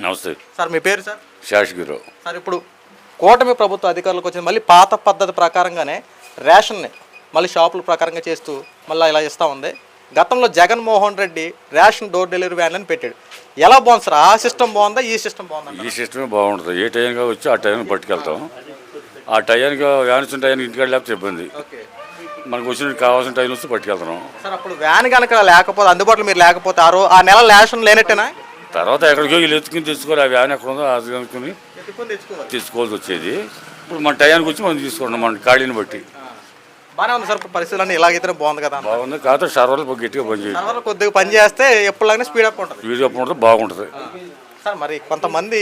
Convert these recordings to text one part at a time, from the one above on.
నమస్తే సార్. మీ పేరు sir? శాషగిరావు. Sir, ఇప్పుడు కూటమి ప్రభుత్వ అధికారులకు వచ్చింది, మళ్ళీ పాత పద్ధతి ప్రకారంగానే రేషన్ని మళ్ళీ షాపుల ప్రకారంగా చేస్తూ మళ్ళీ ఇలా ఇస్తూ ఉంది. గతంలో Jaganmohan Reddy ration door delivery వ్యాన్లని పెట్టాడు. ఎలా బాగుంది సార్? ఆ సిస్టమ్ బాగుందా, ఈ సిస్టమ్ బాగుందా? ఈ సిస్టమే బాగుంటుంది. ఏ టైంగా వచ్చి ఆ టైంకి పట్టుకెళ్తాం. ఆ టైంకి వ్యాన్ వచ్చిన టైంకి ఇంటికాడ లేకపోతే ఇబ్బంది. మనకు వచ్చిన కావాల్సిన టైం వస్తే పట్టుకెళ్తున్నాం. సార్, అప్పుడు వ్యాన్ కనుక లేకపోతే అందుబాటులో మీరు లేకపోతే ఆ నెల రేషన్ లేనట్టేనా? తర్వాత ఎక్కడికో వీళ్ళు ఎత్తుకుని తెచ్చుకోవాలి. ఆ వ్యాన్ ఎక్కడ ఉందో అది కనుక్కొని తెచ్చుకోవాల్సి వచ్చేది. ఇప్పుడు మన టైంకి వచ్చి మనం తీసుకుంటాం మన ఖాళీని బట్టి. బాగానే ఉంది సార్. పరిస్థితులన్నీ ఇలాగైతే బాగుంది కదా? బాగుంది. కాకపోతే సర్వర్లు గట్టిగా పనిచేయాలి. సర్వర్లు కొద్దిగా పని చేస్తే ఎప్పుడులాగానే స్పీడప్ ఉంటుంది. స్పీడప్ ఉంటుంది, బాగుంటుంది. సార్, మరి కొంతమంది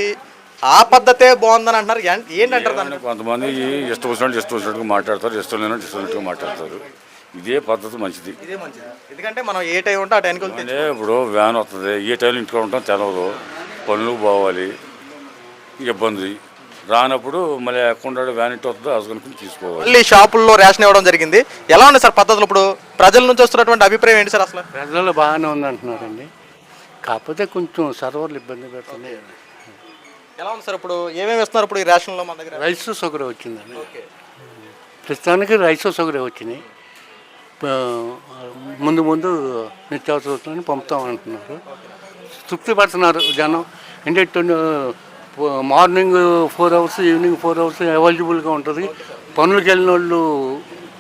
ఆ పద్ధతే బాగుందని అంటున్నారు, ఏంటంటారు దాన్ని? కొంతమంది ఇష్టం వచ్చినట్టుగా మాట్లాడతారు, ఇష్టం లేనట్టుగా మాట్లాడతారు. ఇదే పద్ధతి మంచిది. ఇదే మంచిది. ఎందుకంటే మనం ఏ టైం ఉంటే ఆ టైంకి వెళ్తే ఇప్పుడు వ్యాన్ వస్తుంది, ఏ టైంలో ఇంట్లో ఉంటాం తెలవదు, పనులు పోవాలి, ఇబ్బంది. రానప్పుడు మళ్ళీ అకౌంట్ వ్యాన్ ఇంటి వస్తుందో అది కనుక్కొని తీసుకోవాలి. మళ్ళీ షాపుల్లో రేషన్ ఇవ్వడం జరిగింది. ఎలా ఉంది సార్ పద్ధతులు? ఇప్పుడు ప్రజల నుంచి వస్తున్నటువంటి అభిప్రాయం ఏంటి సార్? అసలు ప్రజలు బాగానే ఉందంటున్నారండి, కాకపోతే కొంచెం సర్వర్లు ఇబ్బంది పెడుతున్నాయి. ఎలా ఉంది సార్? ఇప్పుడు ఏమేమి ఇస్తున్నారు ఇప్పుడు ఈ రేషన్లో మన దగ్గర? రైస్ షుగర్ వచ్చిందండి. ప్రస్తుతానికి రైస్ షుగర్ వచ్చినాయి. ముందు నిత్యావసర వస్తువులని పంపుతామంటున్నారు. తృప్తి పడుతున్నారు జనం. అంటే మార్నింగ్ 4 hours, ఈవినింగ్ 4 hours అవైలబుల్గా ఉంటుంది. పనులకు వెళ్ళిన వాళ్ళు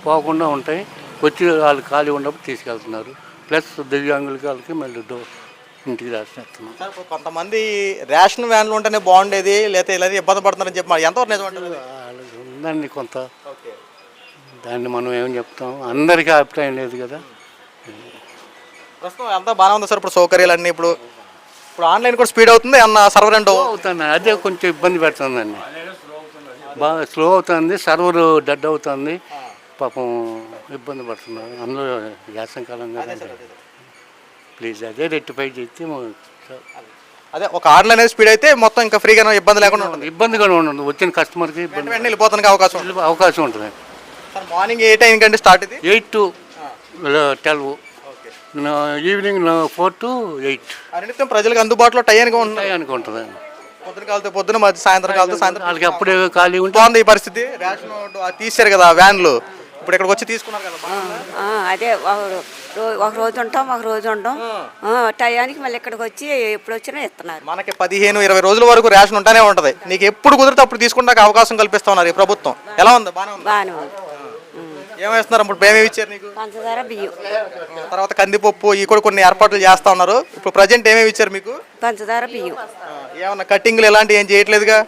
పోకుండా ఉంటాయి. వచ్చి వాళ్ళు ఖాళీ ఉన్నప్పుడు తీసుకెళ్తున్నారు. ప్లస్ దివ్యాంగులకి వాళ్ళకి మళ్ళీ ఇంటికి రాసేస్తున్నాం. కొంతమంది రేషన్ వ్యాన్లు ఉంటేనే బాగుండేది, లేకపోతే ఇలా ఇబ్బంది పడుతున్నారని చెప్పి ఎంతవరకు నిజం అంటారు? ఉందండి కొంత. దాన్ని మనం ఏం చెప్తాం, అందరికీ అభిప్రాయం లేదు కదా. ప్రస్తుతం అంతా బాగానే ఉంది సార్. ఇప్పుడు సౌకర్యాలన్నీ ఇప్పుడు ఆన్లైన్ కూడా స్పీడ్ అవుతుంది అన్న సర్వర్ అండ్ అవుతుంది. అదే కొంచెం ఇబ్బంది పెడుతుందండి, బాగా స్లో అవుతుంది. సర్వర్ డెడ్ అవుతుంది. పాపం ఇబ్బంది పడుతున్నారు. అందులో వేసవికాలం కదా. ప్లీజ్ అదే రెక్టిఫై చేస్తే అదే ఒక ఆన్లైన్ స్పీడ్ అయితే మొత్తం ఇంకా ఫ్రీగా ఇబ్బంది లేకుండా ఉంటుంది. ఇబ్బందిగా ఉండదు. వచ్చిన కస్టమర్కి ఇబ్బంది వెళ్ళిపోతానికి అవకాశం ఉంటుంది. సార్, మార్నింగ్ ఏ టైం కంటే స్టార్ట్? ఇది 8 to 12, ఈవినింగ్ 4 to 8. నిత్యం ప్రజలకు అందుబాటులో టైంగా ఉంటుంది. పొద్దున కాలితే పొద్దున, మధ్య సాయంత్రం కాలితే సాయంత్రం. వాళ్ళకి అప్పుడే ఖాళీ ఉంటుంది. బాగుంది ఈ పరిస్థితి. రేషన్ తీసారు కదా వ్యాన్లు, ఇప్పుడు ఇక్కడికి వచ్చి తీసుకున్నారు కదా. అదే ఒక రోజు ఉంటాం, ఒక రోజు ఉంటాం. టయానికి మళ్ళీ ఇక్కడికి వచ్చి ఎప్పుడు వచ్చినా ఇస్తున్నారు. మనకి 15-20 రోజుల వరకు రేషన్ ఉంటానే ఉంటది. నీకు ఎప్పుడు కుదిరితే అప్పుడు తీసుకుంటాక అవకాశం కల్పిస్తా ఉన్నారు ఈ ప్రభుత్వం. ఎలా ఉంది? బాగానే ఉంది. ఏమేస్తున్నారు ఇప్పుడు? ఏమేమి ఇచ్చారు నీకు? పంచదార, బియ్యం, తర్వాత కందిపప్పు, ఈ కూడా కొన్ని ఏర్పాట్లు చేస్తా ఉన్నారు. ఇప్పుడు ప్రజెంట్ ఏమేమి ఇచ్చారు మీకు? పంచదార, బియ్యం. ఏమన్నా కట్టింగ్లు ఎలాంటివి ఏం చేయట్లేదుగా?